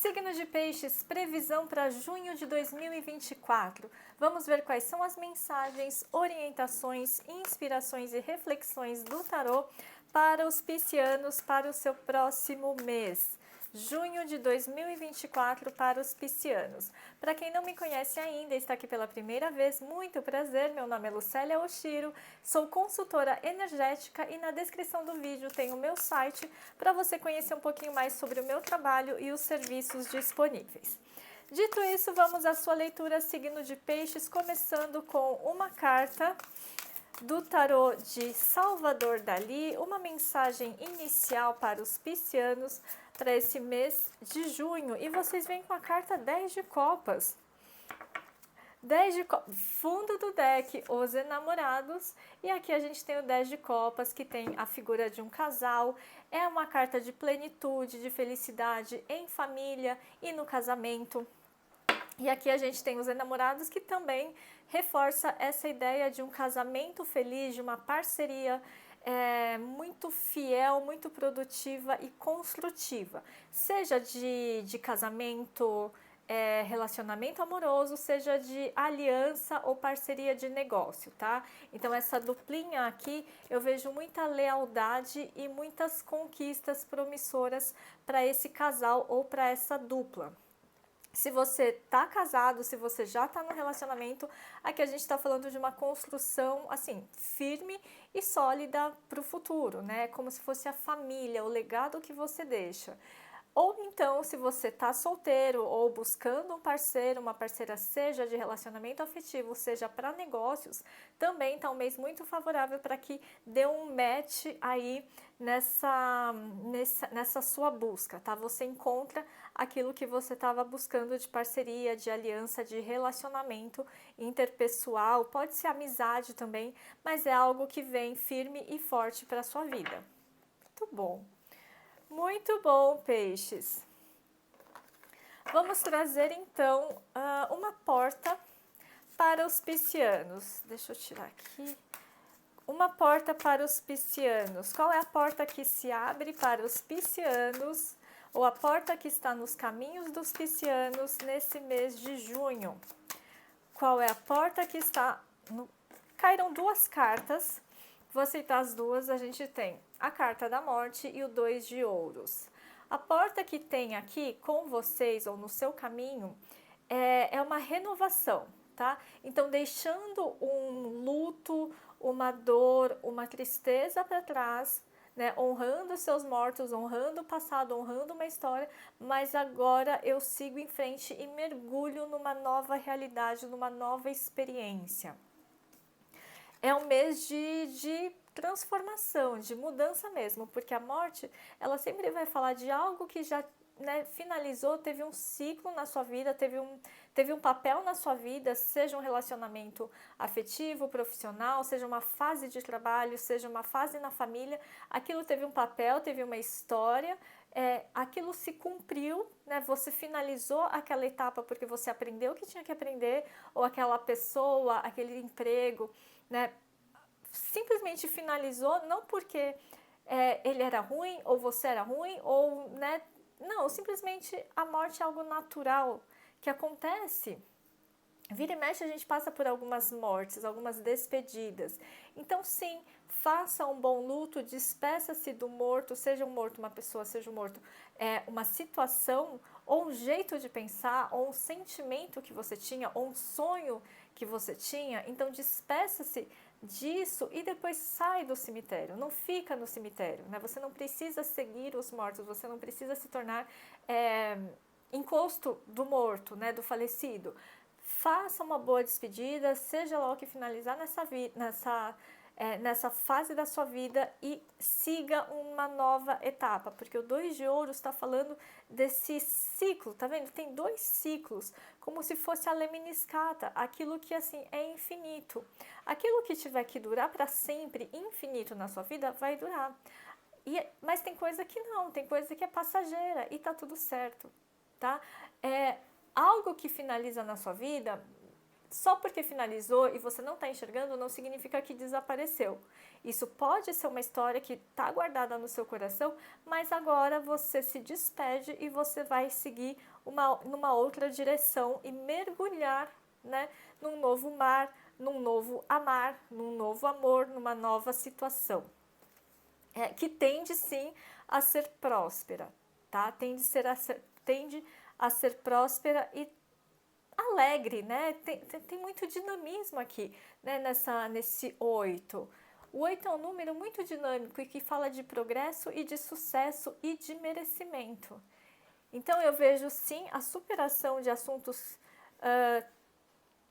Signo de Peixes, previsão para junho de 2024. Vamos ver quais são as mensagens, orientações, inspirações e reflexões do tarô para os piscianos para o seu próximo mês. Junho de 2024 para os piscianos. Para quem não me conhece ainda, está aqui pela primeira vez, muito prazer, meu nome é Lucélia Oshiro, sou consultora energética e na descrição do vídeo tem o meu site para você conhecer um pouquinho mais sobre o meu trabalho e os serviços disponíveis. Dito isso, vamos à sua leitura signo de Peixes, começando com uma carta do tarô de Salvador Dalí, uma mensagem inicial para os piscianos para esse mês de junho. E vocês vêm com a carta 10 de copas. 10 de copas, fundo do deck, os enamorados. E aqui a gente tem o 10 de copas, que tem a figura de um casal. É uma carta de plenitude, de felicidade em família e no casamento. E aqui a gente tem os enamorados, que também reforça essa ideia de um casamento feliz, de uma parceria muito fiel, muito produtiva e construtiva. Seja de casamento, relacionamento amoroso, seja de aliança ou parceria de negócio, tá? Então essa duplinha aqui, eu vejo muita lealdade e muitas conquistas promissoras para esse casal ou para essa dupla. Se você está casado, se você já está no relacionamento, aqui a gente está falando de uma construção, assim, firme e sólida para o futuro, né? Como se fosse a família, o legado que você deixa. Ou então, se você está solteiro ou buscando um parceiro, uma parceira, seja de relacionamento afetivo, seja para negócios, também está um mês muito favorável para que dê um match aí nessa sua busca, tá? Você encontra aquilo que você estava buscando de parceria, de aliança, de relacionamento interpessoal, pode ser amizade também, mas é algo que vem firme e forte para a sua vida. Muito bom. Muito bom, peixes. Vamos trazer então uma porta para os piscianos. Deixa eu tirar aqui. Uma porta para os piscianos. Qual é a porta que se abre para os piscianos? Ou a porta que está nos caminhos dos piscianos nesse mês de junho? Qual é a porta que está... Caíram duas cartas. Vou aceitar as duas. A gente tem a carta da morte e o 2 de ouros. A porta que tem aqui com vocês ou no seu caminho é uma renovação, tá? Então, deixando um luto, uma dor, uma tristeza para trás, né? Honrando seus mortos, honrando o passado, honrando uma história, mas agora eu sigo em frente e mergulho numa nova realidade, numa nova experiência. É um mês de transformação, de mudança mesmo, porque a morte, ela sempre vai falar de algo que já finalizou, teve um ciclo na sua vida, teve um papel na sua vida, seja um relacionamento afetivo, profissional, seja uma fase de trabalho, seja uma fase na família, aquilo teve um papel, teve uma história, aquilo se cumpriu, né? Você finalizou aquela etapa porque você aprendeu o que tinha que aprender, ou aquela pessoa, aquele emprego, né? Simplesmente finalizou, não porque ele era ruim, ou você era ruim, ou, né? Não, simplesmente a morte é algo natural que acontece. Vira e mexe a gente passa por algumas mortes, algumas despedidas. Então sim, faça um bom luto, despeça-se do morto, seja um morto uma pessoa, seja um morto uma situação, ou um jeito de pensar, ou um sentimento que você tinha, ou um sonho que você tinha. Então despeça-se disso e depois sai do cemitério, não fica no cemitério, né? Você não precisa seguir os mortos, você não precisa se tornar encosto do morto, né? Do falecido. Faça uma boa despedida, seja lá o que finalizar nessa fase da sua vida e siga uma nova etapa, porque o 2 de ouros está falando desse ciclo, tá vendo? Tem 2 ciclos, como se fosse a lemniscata, aquilo que assim é infinito. Aquilo que tiver que durar para sempre, infinito na sua vida, vai durar. Mas tem coisa que não, tem coisa que é passageira e tá tudo certo, tá? Algo que finaliza na sua vida, só porque finalizou e você não está enxergando, não significa que desapareceu. Isso pode ser uma história que está guardada no seu coração, mas agora você se despede e você vai seguir numa outra direção e mergulhar, né, num novo mar, num novo amar, num novo amor, numa nova situação. Que tende sim a ser próspera, tá? Tende a ser próspera e alegre, né? Tem muito dinamismo aqui, né? Nesse 8. O 8 é um número muito dinâmico e que fala de progresso e de sucesso e de merecimento. Então eu vejo sim a superação de assuntos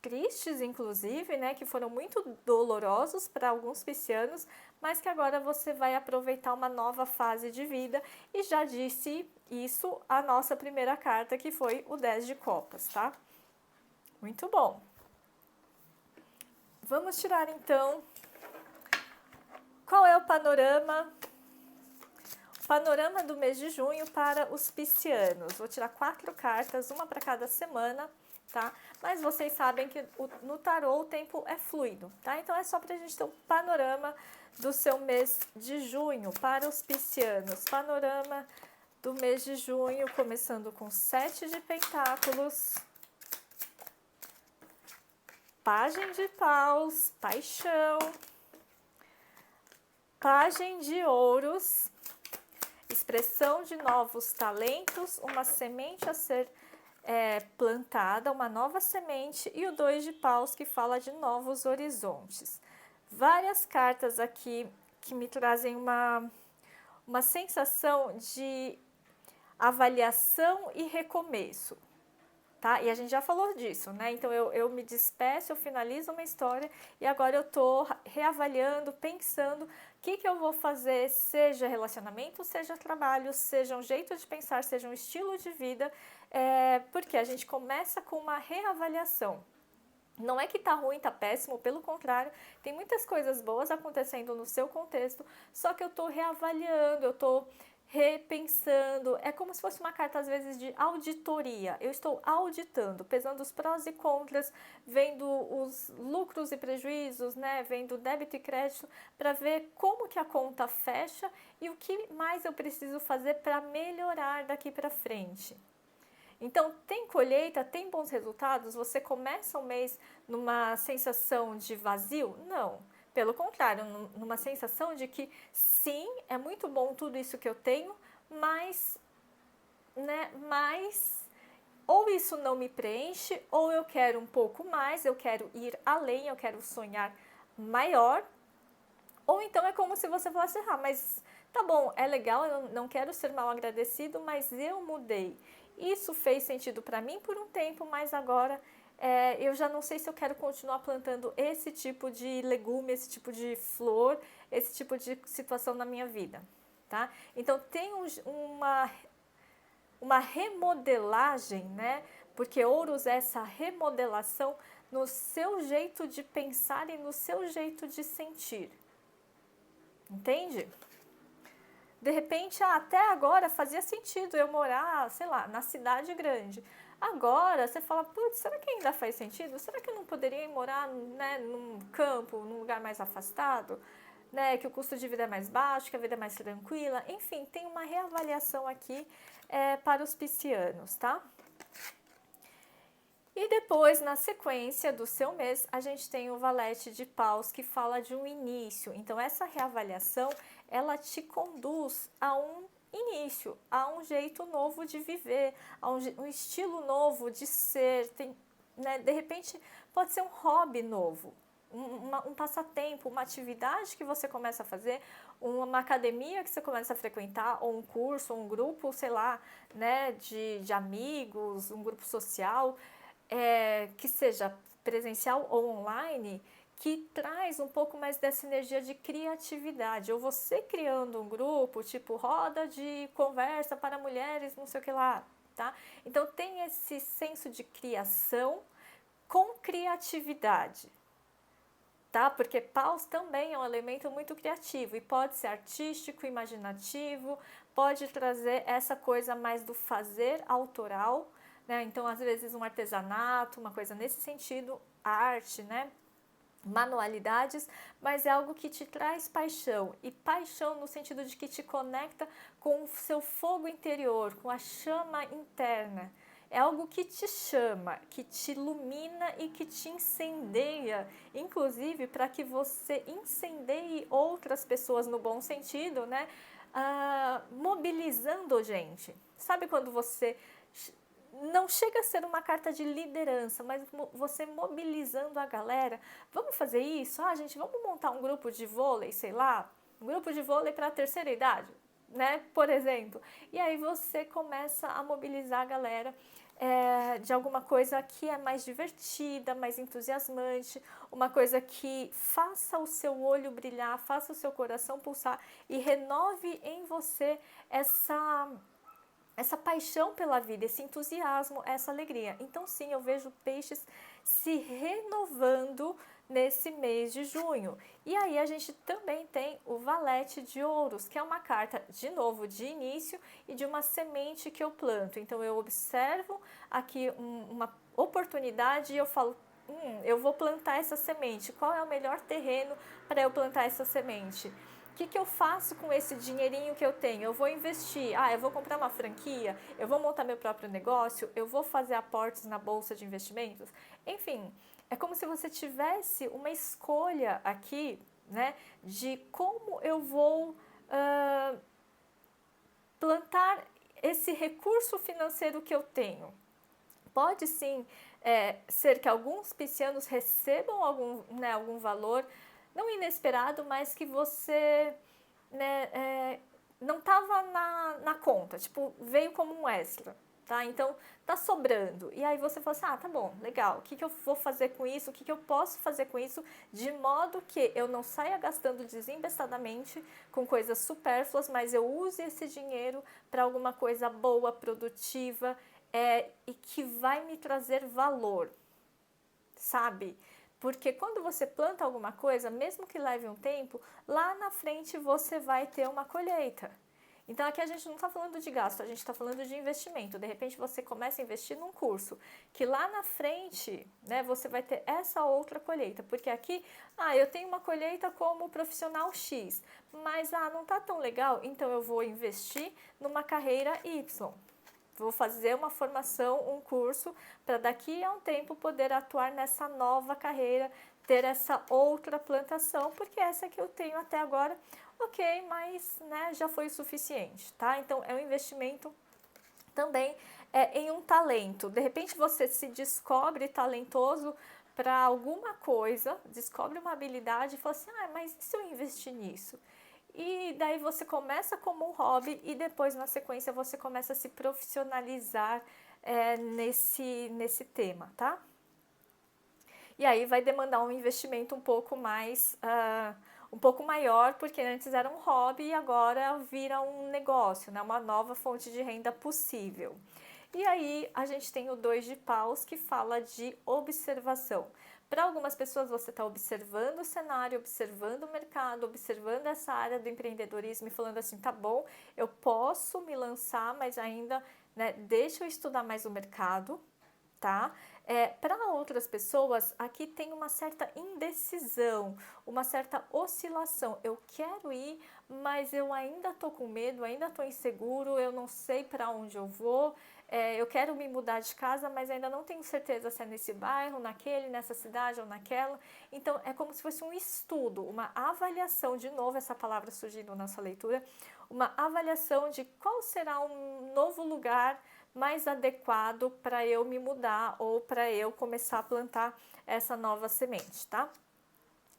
tristes, inclusive, né? Que foram muito dolorosos para alguns piscianos, mas que agora você vai aproveitar uma nova fase de vida. E já disse isso a nossa primeira carta, que foi o 10 de copas, tá? Muito bom. Vamos tirar então qual é o panorama do mês de junho para os piscianos. Vou tirar 4 cartas, uma para cada semana, tá? Mas vocês sabem que no tarô o tempo é fluido, tá? Então é só para a gente ter um panorama do seu mês de junho para os piscianos. Panorama do mês de junho, começando com 7 de pentáculos, Pagem de paus, paixão, Pagem de ouros, expressão de novos talentos, uma semente a ser plantada, uma nova semente, e o 2 de paus, que fala de novos horizontes. Várias cartas aqui que me trazem uma sensação de avaliação e recomeço. Tá? E a gente já falou disso, né? Então eu me despeço, eu finalizo uma história e agora eu tô reavaliando, pensando o que eu vou fazer, seja relacionamento, seja trabalho, seja um jeito de pensar, seja um estilo de vida, porque a gente começa com uma reavaliação. Não é que tá ruim, tá péssimo, pelo contrário, tem muitas coisas boas acontecendo no seu contexto, só que eu tô reavaliando, eu tô repensando, é como se fosse uma carta às vezes de auditoria. Eu estou auditando, pesando os prós e contras, vendo os lucros e prejuízos, né, vendo débito e crédito, para ver como que a conta fecha e o que mais eu preciso fazer para melhorar daqui para frente. Então, tem colheita, tem bons resultados? Você começa o mês numa sensação de vazio? Não. Pelo contrário, numa sensação de que sim, é muito bom tudo isso que eu tenho, mas ou isso não me preenche, ou eu quero um pouco mais, eu quero ir além, eu quero sonhar maior, ou então é como se você falasse, mas tá bom, é legal, eu não quero ser mal agradecido, mas eu mudei. Isso fez sentido para mim por um tempo, mas agora eu já não sei se eu quero continuar plantando esse tipo de legume, esse tipo de flor, esse tipo de situação na minha vida, tá? Então tem uma remodelagem, né? Porque ouros é essa remodelação no seu jeito de pensar e no seu jeito de sentir. Entende? De repente, até agora fazia sentido eu morar, sei lá, na cidade grande. Agora você fala, putz, será que ainda faz sentido? Será que eu não poderia ir morar, né, num campo, num lugar mais afastado? Né, que o custo de vida é mais baixo, que a vida é mais tranquila? Enfim, tem uma reavaliação aqui para os piscianos, tá? E depois, na sequência do seu mês, a gente tem o valete de paus, que fala de um início. Então, essa reavaliação, ela te conduz a um início, a um jeito novo de viver, a um estilo novo de ser. Né, de repente, pode ser um hobby novo, um passatempo, uma atividade que você começa a fazer, uma academia que você começa a frequentar, ou um curso, ou um grupo, sei lá, né, de amigos, um grupo social, que seja presencial ou online, que traz um pouco mais dessa energia de criatividade. Ou você criando um grupo, tipo roda de conversa para mulheres, não sei o que lá, tá? Então tem esse senso de criação com criatividade, tá? Porque paus também é um elemento muito criativo e pode ser artístico, imaginativo, pode trazer essa coisa mais do fazer autoral, né? Então, às vezes, um artesanato, uma coisa nesse sentido, arte, né? Manualidades, mas é algo que te traz paixão, e paixão no sentido de que te conecta com o seu fogo interior, com a chama interna. É algo que te chama, que te ilumina e que te incendeia, inclusive para que você incendeie outras pessoas no bom sentido, né? Mobilizando gente. Sabe quando você não chega a ser uma carta de liderança, mas você mobilizando a galera. Vamos fazer isso? Gente, vamos montar um grupo de vôlei, sei lá, um grupo de vôlei para a terceira idade, né? Por exemplo. E aí você começa a mobilizar a galera de alguma coisa que é mais divertida, mais entusiasmante, uma coisa que faça o seu olho brilhar, faça o seu coração pulsar e renove em você essa paixão pela vida, esse entusiasmo, essa alegria. Então, sim, eu vejo peixes se renovando nesse mês de junho. E aí a gente também tem o valete de ouros, que é uma carta, de novo, de início e de uma semente que eu planto. Então, eu observo aqui uma oportunidade e eu falo, eu vou plantar essa semente. Qual é o melhor terreno para eu plantar essa semente? O que eu faço com esse dinheirinho que eu tenho? Eu vou investir, eu vou comprar uma franquia, eu vou montar meu próprio negócio, eu vou fazer aportes na bolsa de investimentos. Enfim, é como se você tivesse uma escolha aqui, né, de como eu vou plantar esse recurso financeiro que eu tenho. Pode sim ser que alguns piscianos recebam algum valor, não inesperado, mas que você, né, não estava na conta, tipo, veio como um extra, tá? Então, tá sobrando. E aí você fala assim, tá bom, legal, o que eu vou fazer com isso? O que eu posso fazer com isso? De modo que eu não saia gastando desembestadamente com coisas supérfluas, mas eu use esse dinheiro para alguma coisa boa, produtiva, e que vai me trazer valor, sabe? Porque quando você planta alguma coisa, mesmo que leve um tempo, lá na frente você vai ter uma colheita. Então aqui a gente não está falando de gasto, a gente está falando de investimento. De repente você começa a investir num curso, que lá na frente, né, você vai ter essa outra colheita. Porque aqui, eu tenho uma colheita como profissional X, mas não está tão legal, então eu vou investir numa carreira Y. Vou fazer uma formação, um curso, para daqui a um tempo poder atuar nessa nova carreira, ter essa outra plantação, porque essa que eu tenho até agora, ok, mas né, já foi o suficiente, tá? Então, é um investimento também em um talento. De repente, você se descobre talentoso para alguma coisa, descobre uma habilidade e fala assim, mas e se eu investir nisso? E daí você começa como um hobby e depois, na sequência, você começa a se profissionalizar nesse tema, tá? E aí vai demandar um investimento um pouco maior, porque antes era um hobby e agora vira um negócio, né? Uma nova fonte de renda possível. E aí a gente tem o 2 de paus, que fala de observação. Para algumas pessoas você está observando o cenário, observando o mercado, observando essa área do empreendedorismo e falando assim, tá bom, eu posso me lançar, mas ainda, né, deixa eu estudar mais o mercado, tá? Para outras pessoas, aqui tem uma certa indecisão, uma certa oscilação. Eu quero ir, mas eu ainda estou com medo, ainda estou inseguro, eu não sei para onde eu vou. Eu quero me mudar de casa, mas ainda não tenho certeza se é nesse bairro, naquele, nessa cidade ou naquela. Então, é como se fosse um estudo, uma avaliação, de novo essa palavra surgindo na sua leitura, uma avaliação de qual será um novo lugar mais adequado para eu me mudar ou para eu começar a plantar essa nova semente, tá?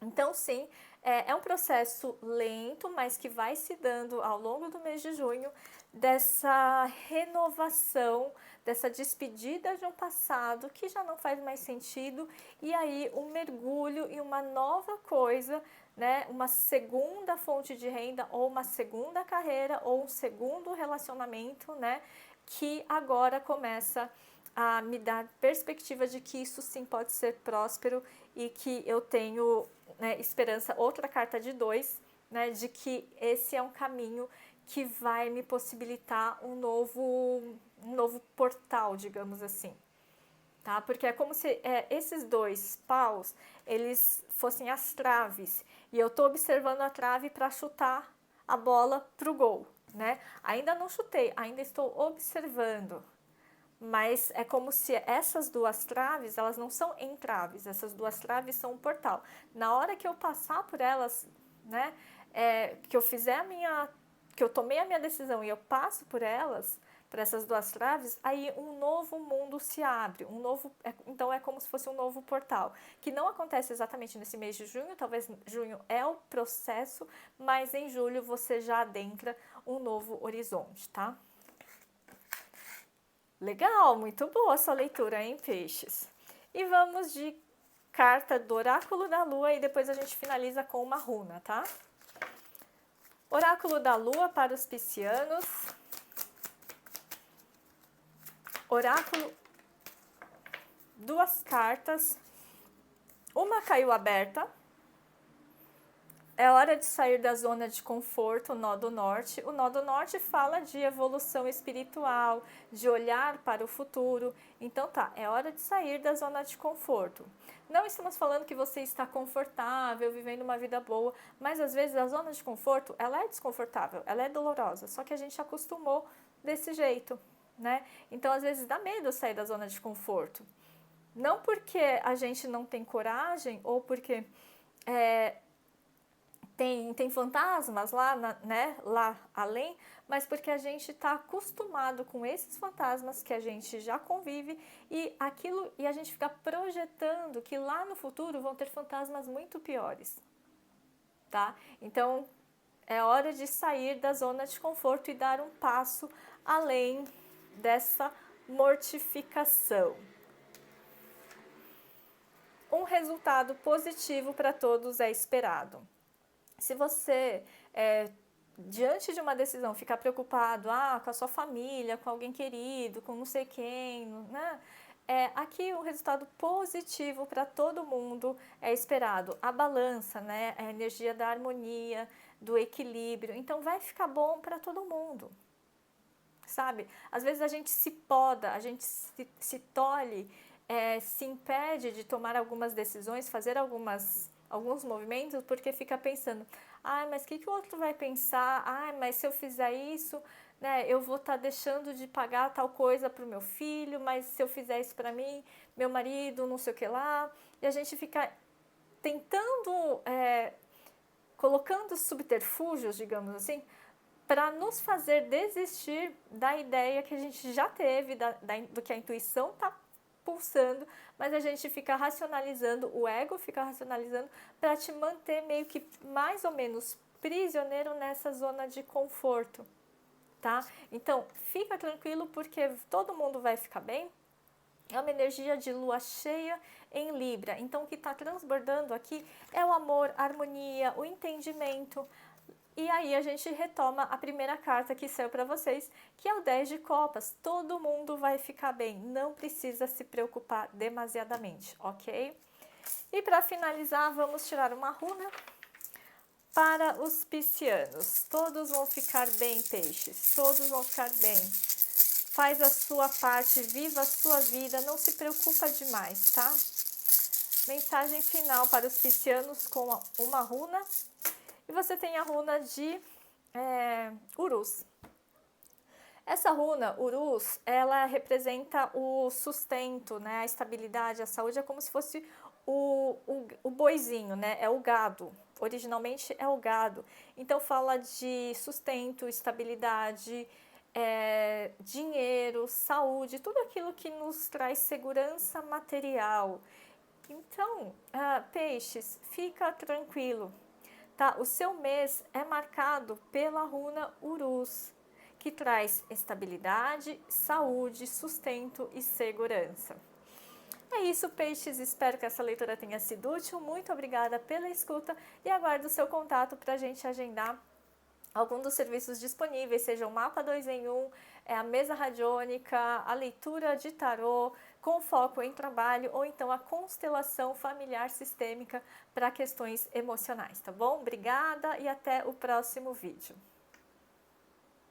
Então, sim, é um processo lento, mas que vai se dando ao longo do mês de junho, dessa renovação, dessa despedida de um passado que já não faz mais sentido, e aí um mergulho em uma nova coisa, né? Uma segunda fonte de renda, ou uma segunda carreira, ou um segundo relacionamento, né? Que agora começa a me dar perspectiva de que isso sim pode ser próspero e que eu tenho, né, esperança, outra carta de 2, né, de que esse é um caminho que vai me possibilitar um novo novo portal, digamos assim. Tá? Porque é como se esses dois paus, eles fossem as traves, e eu estou observando a trave para chutar a bola para o gol, né? Ainda não chutei, ainda estou observando, mas é como se essas duas traves, elas não são entraves, essas duas traves são um portal. Na hora que eu passar por elas, né, que eu fizer que eu tomei a minha decisão e eu passo por elas, por essas duas traves, aí um novo mundo se abre, então é como se fosse um novo portal, que não acontece exatamente nesse mês de junho, talvez junho é o processo, mas em julho você já adentra um novo horizonte, tá? Legal, muito boa essa leitura, hein, peixes? E vamos de carta do Oráculo da Lua e depois a gente finaliza com uma runa, tá? Oráculo da Lua para os piscianos. Oráculo, duas cartas, uma caiu aberta, é hora de sair da zona de conforto, o nó do norte. O nó do norte fala de evolução espiritual, de olhar para o futuro. Então tá, é hora de sair da zona de conforto. Não estamos falando que você está confortável, vivendo uma vida boa, mas às vezes a zona de conforto, ela é desconfortável, ela é dolorosa, só que a gente acostumou desse jeito, né? Então às vezes dá medo sair da zona de conforto. Não porque a gente não tem coragem ou porque tem fantasmas lá, né, lá além, mas porque a gente está acostumado com esses fantasmas que a gente já convive e a gente fica projetando que lá no futuro vão ter fantasmas muito piores, tá? Então é hora de sair da zona de conforto e dar um passo além dessa mortificação. Um resultado positivo para todos é esperado. Se você, diante de uma decisão, ficar preocupado com a sua família, com alguém querido, com não sei quem, né? Aqui o resultado positivo para todo mundo é esperado. A balança, né? A energia da harmonia, do equilíbrio. Então vai ficar bom para todo mundo, sabe? Às vezes a gente se poda, a gente se tolhe, se impede de tomar algumas decisões, fazer alguns movimentos, porque fica pensando, mas o que o outro vai pensar? Mas se eu fizer isso, né, eu vou estar deixando de pagar tal coisa para o meu filho, mas se eu fizer isso para mim, meu marido, não sei o que lá, e a gente fica tentando, colocando subterfúgios, digamos assim, para nos fazer desistir da ideia que a gente já teve, do que a intuição está pulsando, mas a gente fica racionalizando, o ego fica racionalizando para te manter meio que mais ou menos prisioneiro nessa zona de conforto, tá? Então, fica tranquilo porque todo mundo vai ficar bem. É uma energia de lua cheia em Libra, então o que está transbordando aqui é o amor, a harmonia, o entendimento. E aí a gente retoma a primeira carta que saiu para vocês, que é o 10 de copas. Todo mundo vai ficar bem, não precisa se preocupar demasiadamente, ok? E para finalizar, vamos tirar uma runa para os piscianos. Todos vão ficar bem, peixes, todos vão ficar bem. Faz a sua parte, viva a sua vida, não se preocupa demais, tá? Mensagem final para os piscianos com uma runa. E você tem a runa de Urus. Essa runa, Urus, ela representa o sustento, né, a estabilidade, a saúde, é como se fosse o boizinho, né, é o gado. Originalmente é o gado. Então fala de sustento, estabilidade, dinheiro, saúde, tudo aquilo que nos traz segurança material. Então, peixes, fica tranquilo. Tá? O seu mês é marcado pela runa Urus, que traz estabilidade, saúde, sustento e segurança. É isso, peixes. Espero que essa leitura tenha sido útil. Muito obrigada pela escuta e aguardo o seu contato para a gente agendar algum dos serviços disponíveis, seja o mapa 2 em 1, a mesa radiônica, a leitura de tarô com foco em trabalho ou então a constelação familiar sistêmica para questões emocionais, tá bom? Obrigada e até o próximo vídeo.